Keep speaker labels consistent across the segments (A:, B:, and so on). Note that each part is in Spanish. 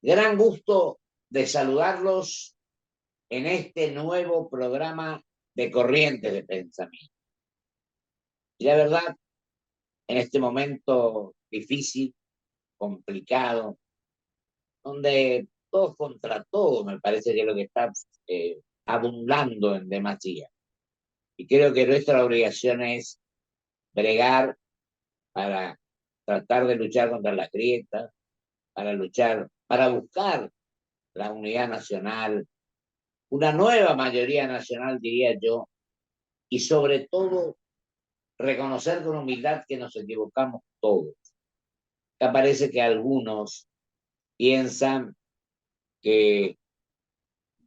A: Gran gusto de saludarlos en este nuevo programa de Corrientes de Pensamiento. Y la verdad, en este momento difícil, complicado, donde todo contra todo me parece que es lo que está abundando en demasía. Y creo que nuestra obligación es bregar para tratar de luchar contra las grietas, para luchar, para buscar la unidad nacional, una nueva mayoría nacional, diría yo, y sobre todo reconocer con humildad que nos equivocamos todos. Acá parece que algunos piensan que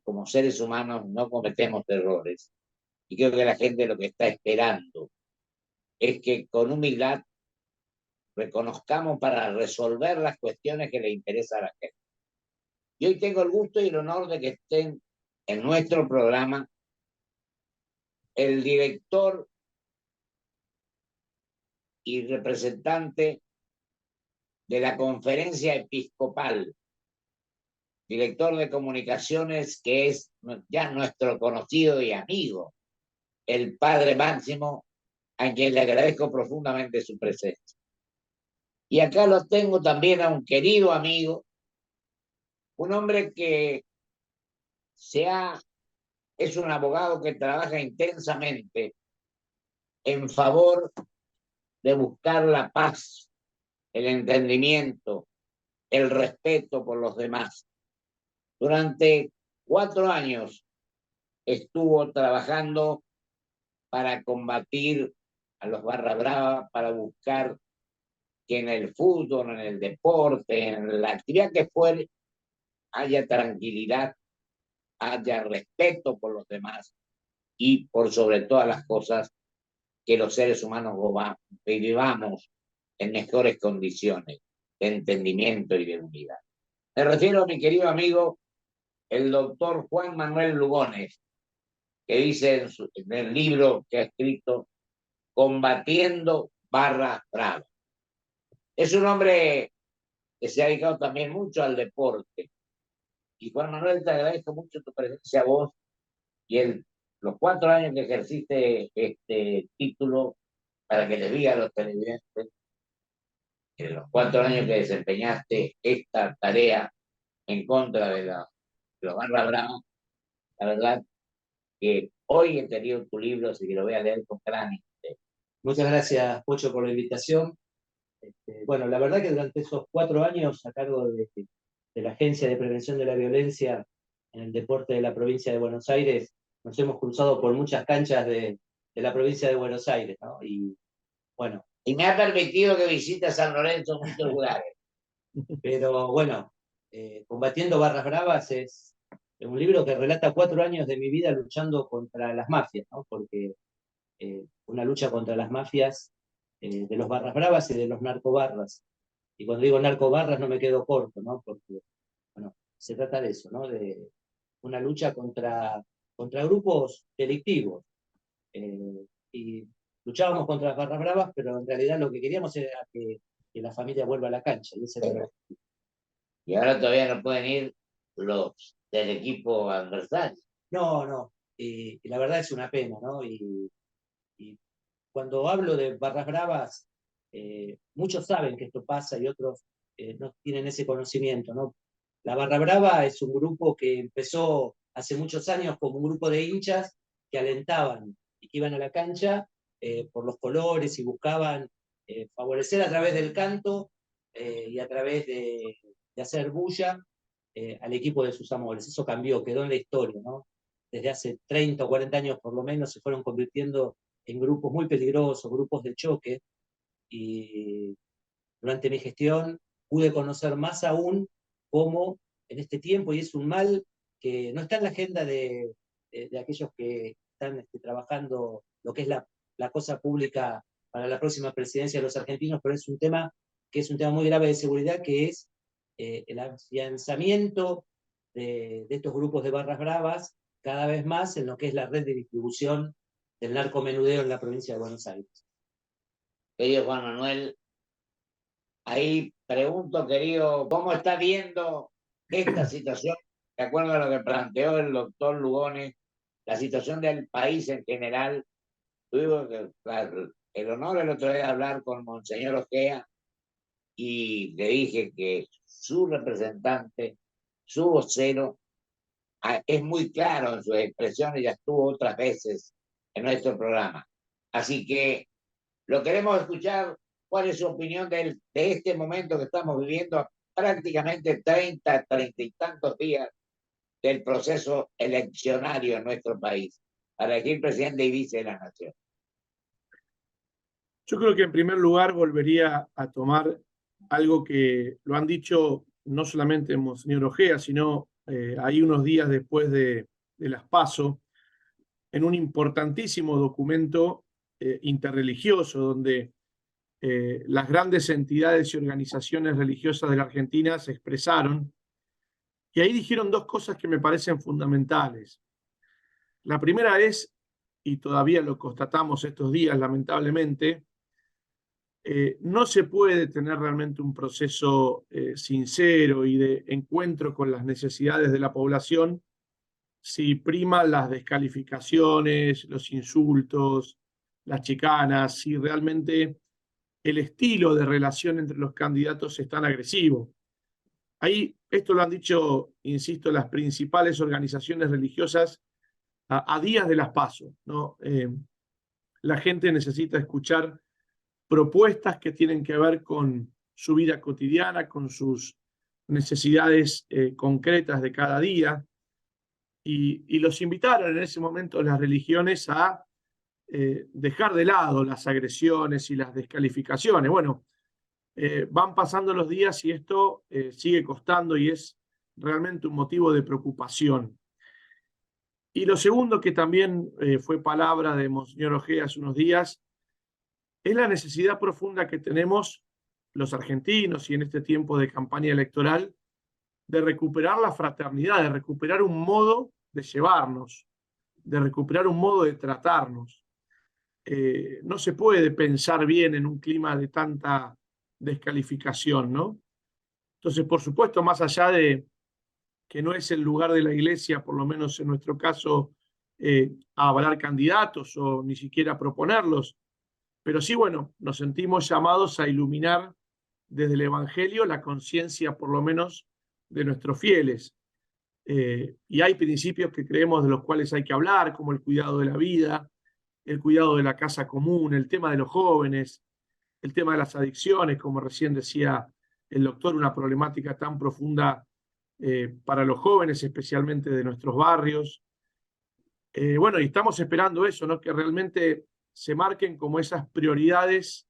A: como seres humanos no cometemos errores. Y creo que la gente lo que está esperando es que con humildad reconozcamos para resolver las cuestiones que le interesan a la gente. Y hoy tengo el gusto y el honor de que estén en nuestro programa el director y representante de la Conferencia Episcopal, director de comunicaciones, que es ya nuestro conocido y amigo, el Padre Máximo, a quien le agradezco profundamente su presencia. Y acá lo tengo también a un querido amigo, un hombre que es un abogado que trabaja intensamente en favor de buscar la paz, el entendimiento, el respeto por los demás. Durante 4 años estuvo trabajando para combatir a los barra brava, para buscar que en el fútbol, en el deporte, en la actividad que fuere, haya tranquilidad, haya respeto por los demás y por sobre todas las cosas que los seres humanos vivamos en mejores condiciones de entendimiento y de unidad. Me refiero a mi querido amigo, el doctor Juan Manuel Lugones, que dice en el libro que ha escrito Combatiendo barra brava. Es un hombre que se ha dedicado también mucho al deporte. Y Juan Manuel, te agradezco mucho tu presencia a vos y los 4 años que ejerciste este título, para que les diga a los televidentes, que los 4 años que desempeñaste esta tarea en contra de los barra brava, la verdad que hoy he tenido tu libro, así que lo voy a leer con gran interés.
B: Muchas gracias, Pocho, por la invitación. Bueno, la verdad que durante esos 4 años a cargo de la Agencia de Prevención de la Violencia en el deporte de la provincia de Buenos Aires, nos hemos cruzado por muchas canchas de la provincia de Buenos Aires, ¿no? Y bueno.
A: Y me ha permitido que visite San Lorenzo en muchos lugares.
B: Pero bueno, Combatiendo barras bravas es un libro que relata 4 años de mi vida luchando contra las mafias, ¿no? Porque una lucha contra las mafias de los barras bravas y de los narcobarras. Y cuando digo narcobarras no me quedo corto, ¿no? Porque, bueno, se trata de eso, ¿no? De una lucha contra grupos delictivos. Y luchábamos contra las barras bravas, pero en realidad lo que queríamos era que la familia vuelva a la cancha. Y ese era el objetivo.
A: Y ahora todavía no pueden ir los del equipo adversario.
B: No. Y la verdad es una pena, ¿no? Y cuando hablo de barras bravas, muchos saben que esto pasa y otros no tienen ese conocimiento, ¿no? La Barra Brava es un grupo que empezó hace muchos años como un grupo de hinchas que alentaban y que iban a la cancha por los colores y buscaban favorecer a través del canto y a través de hacer bulla al equipo de sus amores. Eso cambió, quedó en la historia, ¿no? Desde hace 30 o 40 años por lo menos se fueron convirtiendo en grupos muy peligrosos, grupos de choque, y durante mi gestión pude conocer más aún cómo en este tiempo, y es un mal que no está en la agenda de aquellos que están trabajando lo que es la cosa pública para la próxima presidencia de los argentinos, pero es un tema que es un tema muy grave de seguridad, que es el afianzamiento de estos grupos de barras bravas cada vez más en lo que es la red de distribución del narcomenudeo en la provincia de Buenos Aires.
A: Querido Juan Manuel, ahí pregunto, querido, ¿cómo está viendo esta situación, de acuerdo a lo que planteó el doctor Lugones, la situación del país en general, tuve el honor el otro día de hablar con Monseñor Ojea y le dije que su representante, su vocero, es muy claro en sus expresiones, ya estuvo otras veces en nuestro programa. Así que lo queremos escuchar. ¿Cuál es su opinión de este momento que estamos viviendo a prácticamente 30 y tantos días del proceso eleccionario en nuestro país para elegir presidente y vice de la nación?
C: Yo creo que en primer lugar volvería a tomar algo que lo han dicho no solamente Monseñor Ojea, sino ahí unos días después de las PASO, en un importantísimo documento interreligioso donde las grandes entidades y organizaciones religiosas de la Argentina se expresaron y ahí dijeron dos cosas que me parecen fundamentales. La primera es, y todavía lo constatamos estos días lamentablemente, no se puede tener realmente un proceso sincero y de encuentro con las necesidades de la población si priman las descalificaciones, los insultos, las chicanas, si realmente el estilo de relación entre los candidatos es tan agresivo. Ahí, esto lo han dicho, insisto, las principales organizaciones religiosas a días de las PASO, ¿no? La gente necesita escuchar propuestas que tienen que ver con su vida cotidiana, con sus necesidades concretas de cada día. Y los invitaron en ese momento las religiones a dejar de lado las agresiones y las descalificaciones. Bueno, van pasando los días y esto sigue costando y es realmente un motivo de preocupación. Y lo segundo, que también fue palabra de Monseñor Ojea hace unos días, es la necesidad profunda que tenemos los argentinos y en este tiempo de campaña electoral de recuperar la fraternidad, de recuperar un modo de llevarnos, de recuperar un modo de tratarnos. No se puede pensar bien en un clima de tanta descalificación, ¿no? Entonces, por supuesto, más allá de que no es el lugar de la iglesia, por lo menos en nuestro caso, a avalar candidatos o ni siquiera proponerlos, pero sí, bueno, nos sentimos llamados a iluminar desde el Evangelio la conciencia, por lo menos, de nuestros fieles. Y hay principios que creemos de los cuales hay que hablar, como el cuidado de la vida, el cuidado de la casa común, el tema de los jóvenes, el tema de las adicciones, como recién decía el doctor, una problemática tan profunda para los jóvenes, especialmente de nuestros barrios. Bueno, y estamos esperando eso, ¿no? Que realmente se marquen como esas prioridades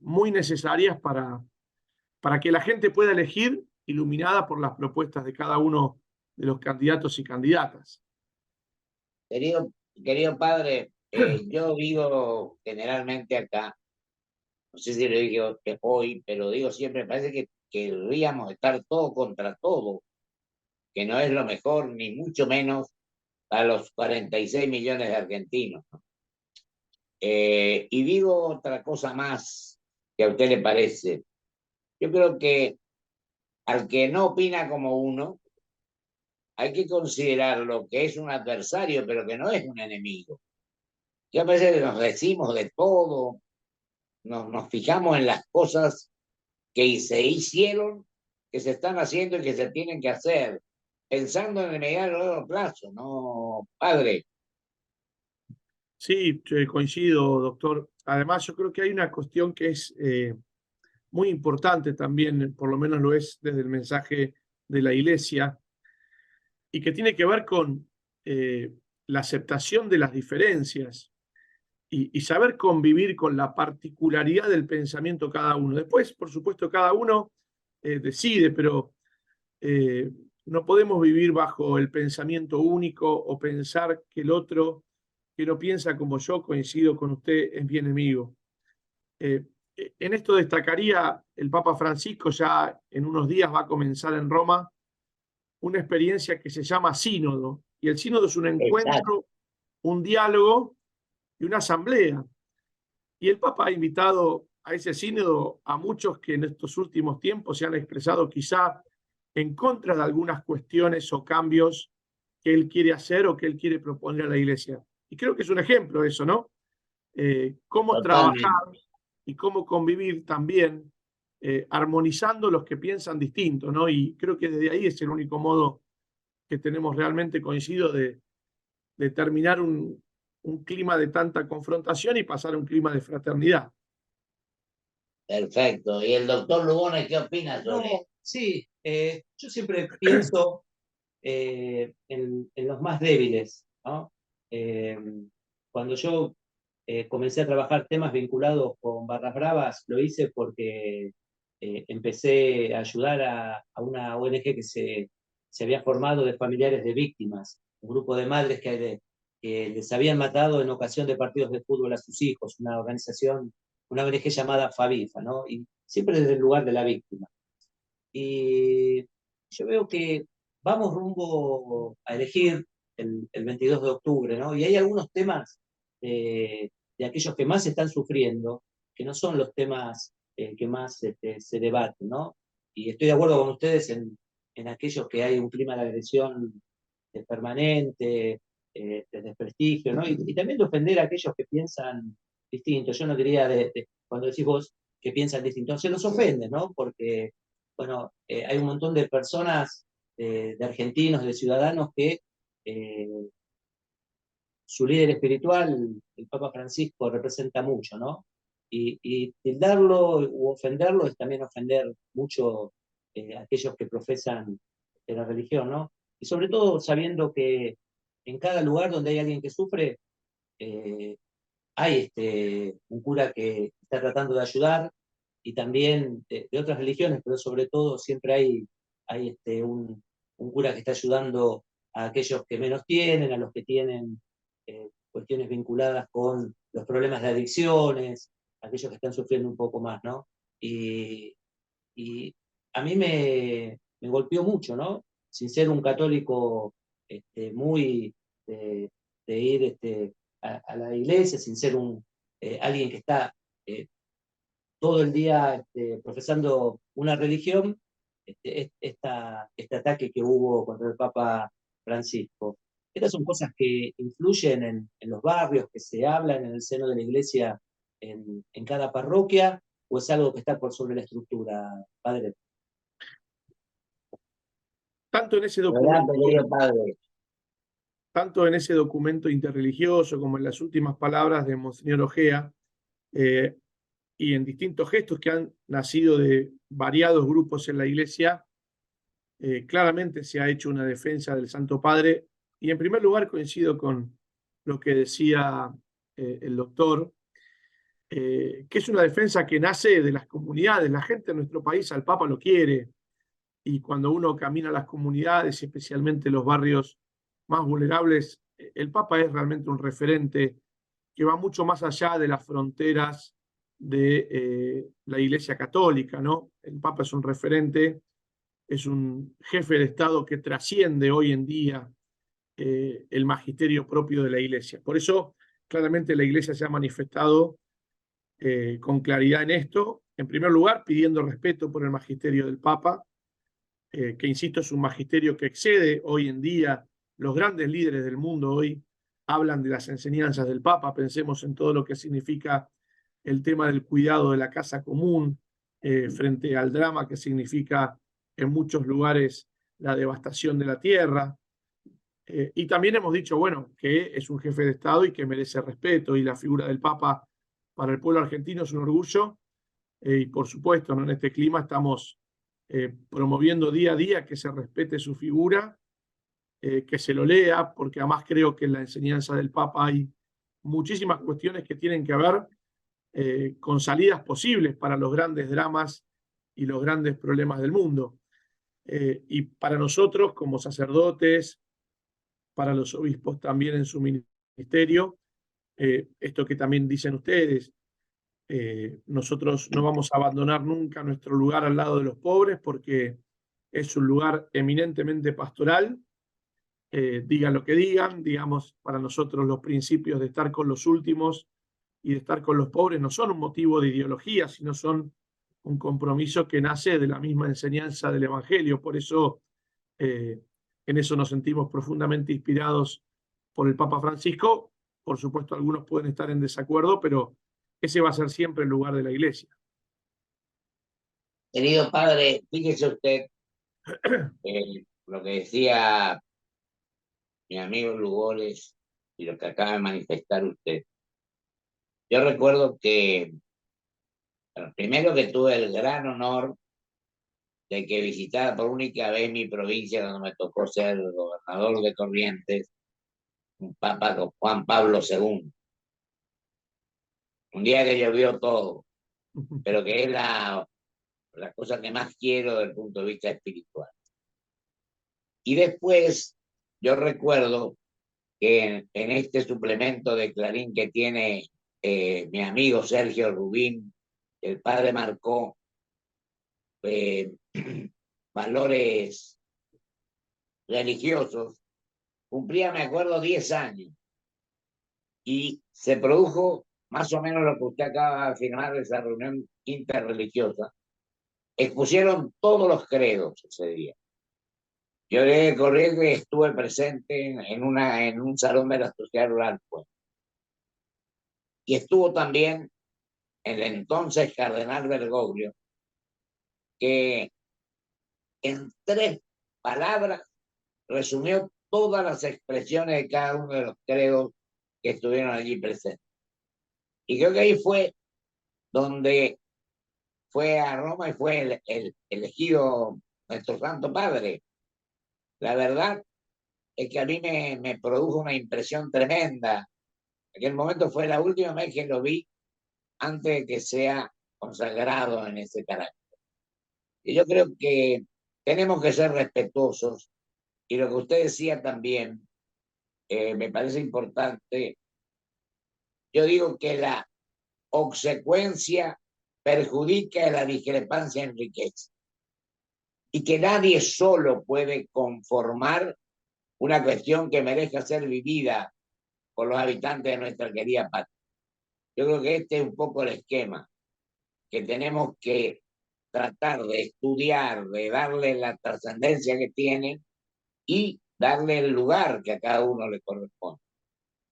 C: muy necesarias para que la gente pueda elegir iluminada por las propuestas de cada uno de los candidatos y candidatas.
A: Querido padre, yo vivo generalmente acá, no sé si lo digo hoy, pero digo siempre, me parece que querríamos estar todo contra todo, que no es lo mejor, ni mucho menos para los 46 millones de argentinos. Y digo otra cosa más que a usted le parece. Yo creo que al que no opina como uno, hay que considerarlo que es un adversario, pero que no es un enemigo. Yo a veces nos decimos de todo, nos fijamos en las cosas que se hicieron, que se están haciendo y que se tienen que hacer, pensando en el mediano y largo plazo, ¿no, padre?
C: Sí, coincido, doctor. Además, yo creo que hay una cuestión que es muy importante también, por lo menos lo es desde el mensaje de la Iglesia, y que tiene que ver con la aceptación de las diferencias y saber convivir con la particularidad del pensamiento cada uno. Después, por supuesto, cada uno decide, pero no podemos vivir bajo el pensamiento único o pensar que el otro que no piensa como yo, coincido con usted, es mi enemigo. En esto destacaría el Papa Francisco, ya en unos días va a comenzar en Roma una experiencia que se llama sínodo. Y el sínodo es un
A: Exacto.
C: encuentro, un diálogo y una asamblea. Y el Papa ha invitado a ese sínodo a muchos que en estos últimos tiempos se han expresado quizá en contra de algunas cuestiones o cambios que él quiere hacer o que él quiere proponer a la iglesia. Y creo que es un ejemplo eso, ¿no? Cómo trabajar y cómo convivir también, armonizando los que piensan distinto, ¿no? Y creo que desde ahí es el único modo que tenemos realmente coincido de terminar un clima de tanta confrontación y pasar a un clima de fraternidad.
A: Perfecto. ¿Y el doctor Lugones qué opina sobre
B: No, sí, yo siempre pienso en los más débiles, ¿no? Cuando yo comencé a trabajar temas vinculados con Barras Bravas, lo hice porque empecé a ayudar a una ONG que se había formado de familiares de víctimas, un grupo de madres que les habían matado en ocasión de partidos de fútbol a sus hijos, una organización, una ONG llamada FABIFA, ¿no? Y siempre desde el lugar de la víctima. Y yo veo que vamos rumbo a elegir el 22 de octubre, ¿no? Y hay algunos temas de aquellos que más están sufriendo, que no son los temas que más se debaten, ¿no? Y estoy de acuerdo con ustedes en aquellos que hay un clima de agresión permanente, de desprestigio, ¿no? Y también de ofender a aquellos que piensan distinto. Yo no diría, cuando decís vos que piensan distinto, se los ofende, ¿no? Porque, bueno, hay un montón de personas, de argentinos, de ciudadanos que eh, su líder espiritual, el Papa Francisco, representa mucho, ¿no? Y tildarlo u ofenderlo es también ofender mucho a aquellos que profesan de la religión, ¿no? Y sobre todo sabiendo que en cada lugar donde hay alguien que sufre, eh, hay un cura que está tratando de ayudar, y también de otras religiones, pero sobre todo siempre hay un cura que está ayudando a aquellos que menos tienen, a los que tienen cuestiones vinculadas con los problemas de adicciones, aquellos que están sufriendo un poco más, ¿no? Y, y a mí me golpeó mucho, ¿no? Sin ser un católico muy de ir a la iglesia, sin ser alguien que está todo el día profesando una religión, este ataque que hubo contra el Papa Francisco. Estas son cosas que influyen en los barrios, que se hablan en el seno de la iglesia en cada parroquia, o es algo que está por sobre la estructura, padre.
C: Tanto en ese
A: ¿verdad,
C: documento,
A: querido padre?
C: tanto en ese documento interreligioso como en las últimas palabras de Monseñor Ojea, y en distintos gestos que han nacido de variados grupos en la Iglesia, claramente se ha hecho una defensa del Santo Padre. Y en primer lugar coincido con lo que decía el doctor, que es una defensa que nace de las comunidades. La gente en nuestro país al Papa lo quiere, y cuando uno camina a las comunidades, especialmente los barrios más vulnerables, el Papa es realmente un referente que va mucho más allá de las fronteras de la Iglesia Católica, ¿no? El Papa es un referente, es un jefe de Estado que trasciende hoy en día el magisterio propio de la Iglesia. Por eso, claramente la Iglesia se ha manifestado con claridad en esto, en primer lugar, pidiendo respeto por el magisterio del Papa, que insisto, es un magisterio que excede hoy en día. Los grandes líderes del mundo hoy hablan de las enseñanzas del Papa. Pensemos en todo lo que significa el tema del cuidado de la casa común, frente al drama que significa en muchos lugares la devastación de la tierra. Y también hemos dicho, bueno, que es un jefe de Estado y que merece respeto, y la figura del Papa para el pueblo argentino es un orgullo. Y por supuesto, ¿no? En este clima estamos promoviendo día a día que se respete su figura, que se lo lea, porque además creo que en la enseñanza del Papa hay muchísimas cuestiones que tienen que ver con salidas posibles para los grandes dramas y los grandes problemas del mundo. Y para nosotros como sacerdotes, para los obispos también en su ministerio, esto que también dicen ustedes, nosotros no vamos a abandonar nunca nuestro lugar al lado de los pobres, porque es un lugar eminentemente pastoral. Digan lo que digan, digamos, para nosotros los principios de estar con los últimos y de estar con los pobres no son un motivo de ideología, sino son un compromiso que nace de la misma enseñanza del Evangelio. Por eso, en eso nos sentimos profundamente inspirados por el Papa Francisco. Por supuesto, algunos pueden estar en desacuerdo, pero ese va a ser siempre el lugar de la Iglesia.
A: Querido padre, fíjese usted lo que decía mi amigo Lugones y lo que acaba de manifestar usted. Yo recuerdo que primero que tuve el gran honor de que visitara por única vez mi provincia cuando me tocó ser gobernador de Corrientes, un Papa Juan Pablo II. Un día que llovió todo, pero que es la cosa que más quiero desde el punto de vista espiritual. Y después, yo recuerdo que en este suplemento de Clarín que tiene mi amigo Sergio Rubín, el padre marcó valores religiosos, cumplía, me acuerdo, 10 años. Y se produjo más o menos lo que usted acaba de afirmar de esa reunión interreligiosa. Expusieron todos los credos ese día. Yo de Corrientes estuve presente en un salón de la Sociedad Rural, pues. Y estuvo también el entonces cardenal Bergoglio, que en 3 palabras resumió todas las expresiones de cada uno de los credos que estuvieron allí presentes. Y creo que ahí fue donde fue a Roma y fue el elegido nuestro Santo Padre. La verdad es que a mí me produjo una impresión tremenda. En aquel momento fue la última vez que lo vi antes de que sea consagrado en ese carácter. Y yo creo que tenemos que ser respetuosos, y lo que usted decía también me parece importante. Yo digo que la obsecuencia perjudica y la discrepancia enriquece, y que nadie solo puede conformar una cuestión que merezca ser vivida por los habitantes de nuestra querida patria. Yo creo que este es un poco el esquema que tenemos que tratar de estudiar, de darle la trascendencia que tiene y darle el lugar que a cada uno le corresponde.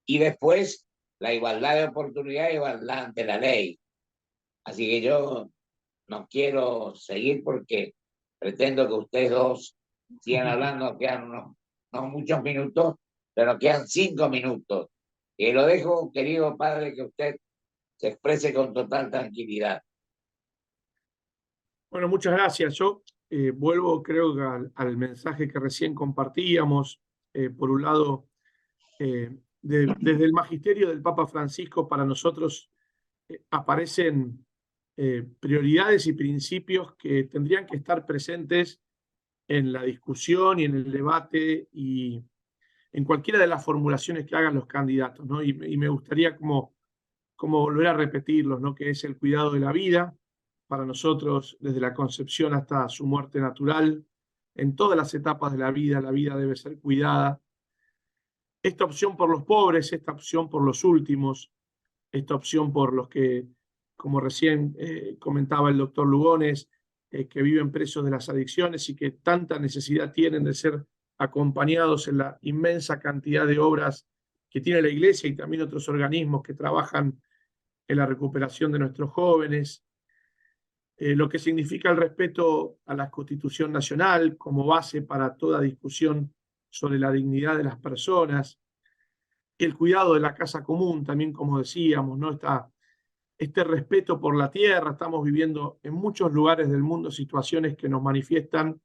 A: Y después la igualdad de oportunidad y igualdad ante la ley. Así que yo no quiero seguir porque pretendo que ustedes dos sigan hablando, quedan no muchos minutos, pero quedan 5 minutos. Y lo dejo, querido padre, que usted se exprese con total tranquilidad.
C: Bueno, muchas gracias. Yo vuelvo, creo, al mensaje que recién compartíamos. Por un lado, desde el magisterio del Papa Francisco, para nosotros aparecen prioridades y principios que tendrían que estar presentes en la discusión y en el debate y en cualquiera de las formulaciones que hagan los candidatos, ¿no? Y me gustaría como volver a repetirlos, ¿no? Que es el cuidado de la vida, para nosotros, desde la concepción hasta su muerte natural, en todas las etapas de la vida debe ser cuidada. Esta opción por los pobres, esta opción por los últimos, esta opción por los que, como recién comentaba el doctor Lugones, que viven presos de las adicciones y que tanta necesidad tienen de ser acompañados en la inmensa cantidad de obras que tiene la Iglesia y también otros organismos que trabajan en la recuperación de nuestros jóvenes. Lo que significa el respeto a la Constitución Nacional como base para toda discusión sobre la dignidad de las personas, el cuidado de la casa común, también como decíamos, ¿no? Este respeto por la tierra. Estamos viviendo en muchos lugares del mundo situaciones que nos manifiestan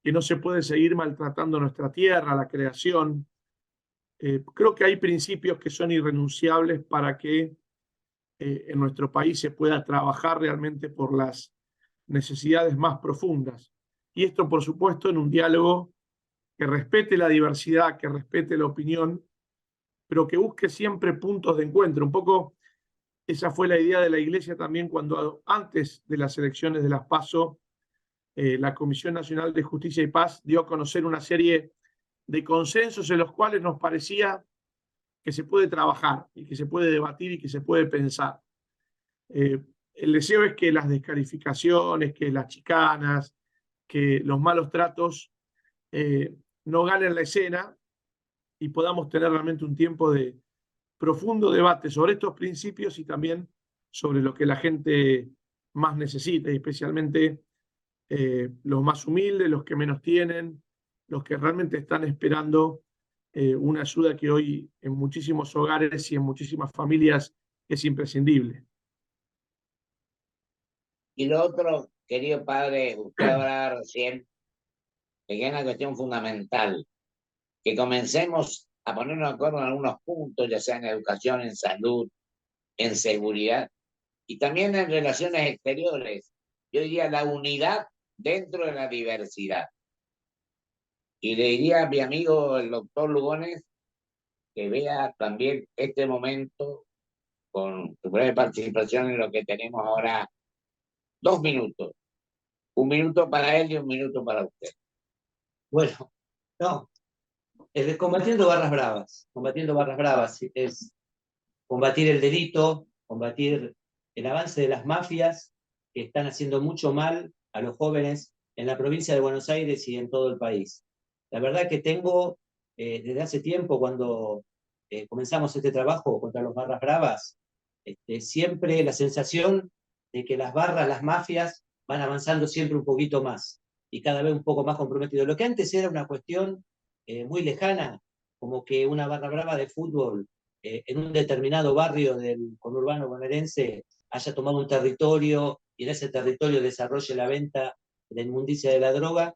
C: que no se puede seguir maltratando nuestra tierra, la creación. Creo que hay principios que son irrenunciables para que en nuestro país se pueda trabajar realmente por las necesidades más profundas. Y esto, por supuesto, en un diálogo que respete la diversidad, que respete la opinión, pero que busque siempre puntos de encuentro. Un poco esa fue la idea de la Iglesia también cuando antes de las elecciones de las PASO, la Comisión Nacional de Justicia y Paz dio a conocer una serie de consensos en los cuales nos parecía que se puede trabajar y que se puede debatir y que se puede pensar. el deseo es que las descalificaciones, que las chicanas, que los malos tratos no ganen la escena y podamos tener realmente un tiempo de profundo debate sobre estos principios y también sobre lo que la gente más necesita, y especialmente los más humildes, los que menos tienen, los que realmente están esperando una ayuda que hoy en muchísimos hogares y en muchísimas familias es imprescindible.
A: Y lo otro, querido padre, usted hablaba recién de que es una cuestión fundamental, que comencemos a ponernos de acuerdo en algunos puntos, ya sea en educación, en salud, en seguridad y también en relaciones exteriores. Yo diría la unidad dentro de la diversidad. Y le diría a mi amigo el doctor Lugones que vea también este momento con su breve participación en lo que tenemos ahora 2 minutos. 1 minuto para él y 1 minuto para usted.
B: Bueno, no, combatiendo barras bravas es combatir el delito, combatir el avance de las mafias que están haciendo mucho mal a los jóvenes en la provincia de Buenos Aires y en todo el país. La verdad que tengo, desde hace tiempo, cuando comenzamos este trabajo contra los barras bravas, siempre la sensación de que las barras, las mafias, van avanzando siempre un poquito más y cada vez un poco más comprometido. Lo que antes era una cuestión muy lejana, como que una barra brava de fútbol en un determinado barrio del conurbano bonaerense haya tomado un territorio y en ese territorio desarrolle la venta de la inmundicia de la droga,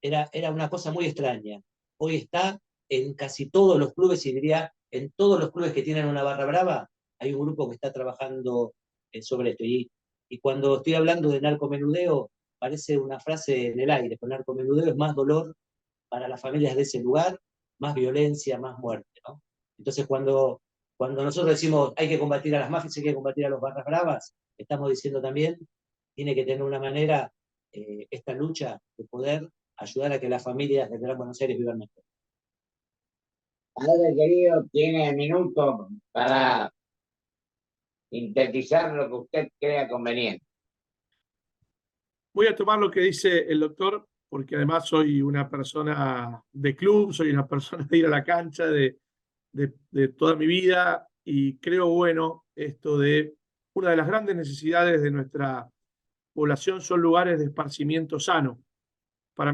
B: era una cosa muy extraña. Hoy está en casi todos los clubes, y diría en todos los clubes que tienen una barra brava, hay un grupo que está trabajando sobre esto. Y cuando estoy hablando de narcomenudeo, parece una frase en el aire, pero narcomenudeo es más dolor para las familias de ese lugar, más violencia, más muerte, ¿no? Entonces, cuando nosotros decimos hay que combatir a las mafias, hay que combatir a los barras bravas, estamos diciendo también tiene que tener una manera esta lucha de poder ayudar a que las familias de Gran Buenos Aires vivan mejor.
A: Padre querido, tiene minutos para sintetizar lo que usted crea conveniente.
C: Voy a tomar lo que dice el doctor, porque además soy una persona de club, soy una persona de ir a la cancha de toda mi vida, y creo bueno esto de una de las grandes necesidades de nuestra población son lugares de esparcimiento sano. Para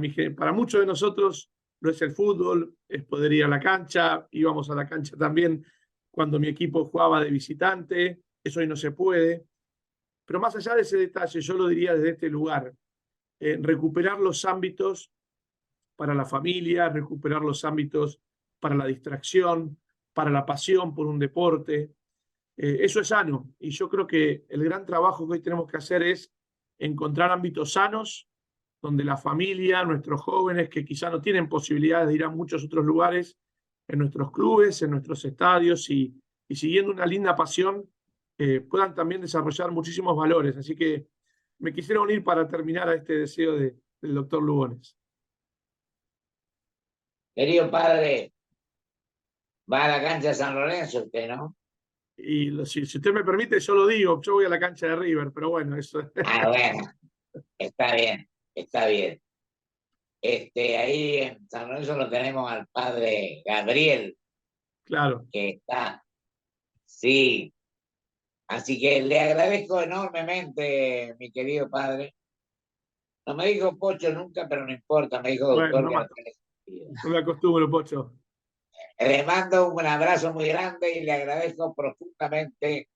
C: muchos de nosotros no es el fútbol, es poder ir a la cancha. Íbamos a la cancha también cuando mi equipo jugaba de visitante, eso hoy no se puede. Pero más allá de ese detalle, yo lo diría desde este lugar, recuperar los ámbitos para la familia, recuperar los ámbitos para la distracción, para la pasión por un deporte. Eso es sano, y yo creo que el gran trabajo que hoy tenemos que hacer es encontrar ámbitos sanos donde la familia, nuestros jóvenes que quizá no tienen posibilidades de ir a muchos otros lugares, en nuestros clubes, en nuestros estadios y siguiendo una linda pasión, puedan también desarrollar muchísimos valores. Así que me quisiera unir para terminar a este deseo del doctor Lugones.
A: Querido padre, va a la cancha de San Lorenzo usted, ¿no?
C: Y si usted me permite, yo lo digo, yo voy a la cancha de River, pero bueno, eso.
A: Bueno, está bien, está bien. Ahí en San Lorenzo lo tenemos al padre Gabriel.
C: Claro.
A: Que está, sí. Así que le agradezco enormemente, mi querido padre. No me dijo Pocho nunca, pero no importa, me dijo doctor.
C: Bueno, no me acostumbro, Pocho.
A: Le mando un abrazo muy grande y le agradezco profundamente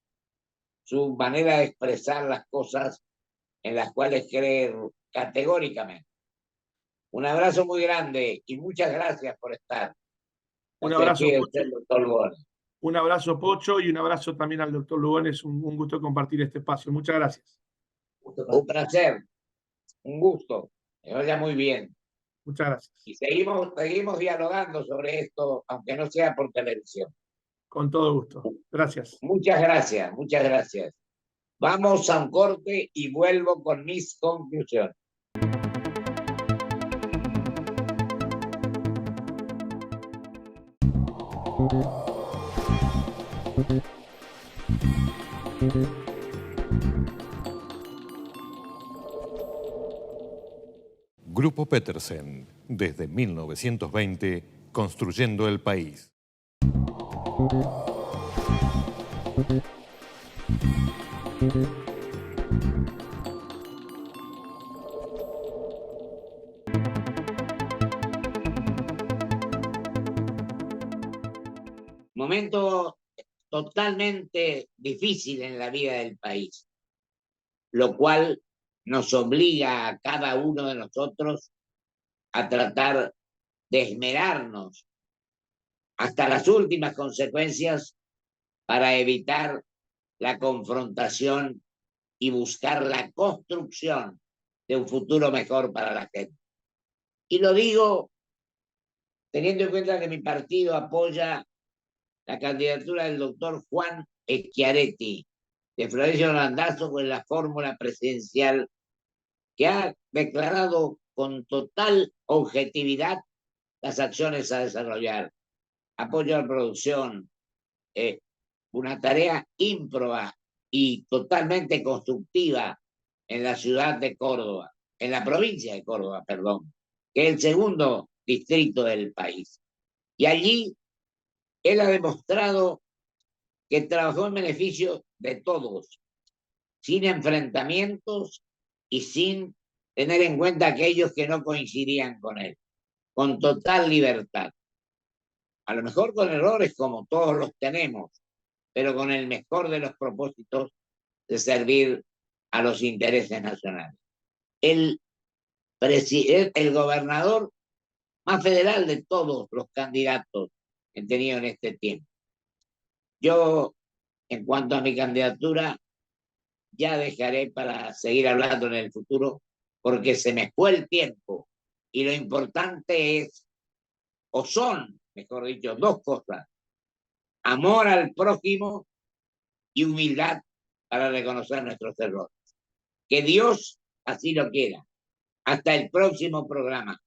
A: su manera de expresar las cosas en las cuales cree categóricamente. Un abrazo muy grande y muchas gracias por estar.
C: Un abrazo,
A: Pocho. Doctor Lugones.
C: Un abrazo, Pocho, y un abrazo también al doctor Lugones. Un gusto compartir este espacio. Muchas gracias.
A: Un placer, un gusto. Me vaya muy bien.
C: Muchas gracias.
A: Y seguimos dialogando sobre esto, aunque no sea por televisión.
C: Con todo gusto. Gracias.
A: Muchas gracias, muchas gracias. Vamos a un corte y vuelvo con mis conclusiones.
D: Grupo Petersen, desde 1920, construyendo el país.
A: Momento totalmente difícil en la vida del país, lo cual nos obliga a cada uno de nosotros a tratar de esmerarnos hasta las últimas consecuencias para evitar la confrontación y buscar la construcción de un futuro mejor para la gente. Y lo digo teniendo en cuenta que mi partido apoya la candidatura del doctor Juan Schiaretti de Florencio Randazzo con la fórmula presidencial, que ha declarado con total objetividad las acciones a desarrollar. Apoyo a la producción, una tarea ímproba y totalmente constructiva en la ciudad de Córdoba, en la provincia de Córdoba, perdón, que es el segundo distrito del país. Y allí él ha demostrado que trabajó en beneficio de todos, sin enfrentamientos y sin tener en cuenta aquellos que no coincidían con él, con total libertad. A lo mejor con errores como todos los tenemos, pero con el mejor de los propósitos de servir a los intereses nacionales. El gobernador más federal de todos los candidatos que he tenido en este tiempo. Yo, en cuanto a mi candidatura, ya dejaré para seguir hablando en el futuro, porque se me fue el tiempo. Y lo importante es, o son, mejor dicho, dos cosas: amor al prójimo y humildad para reconocer nuestros errores. Que Dios así lo quiera. Hasta el próximo programa.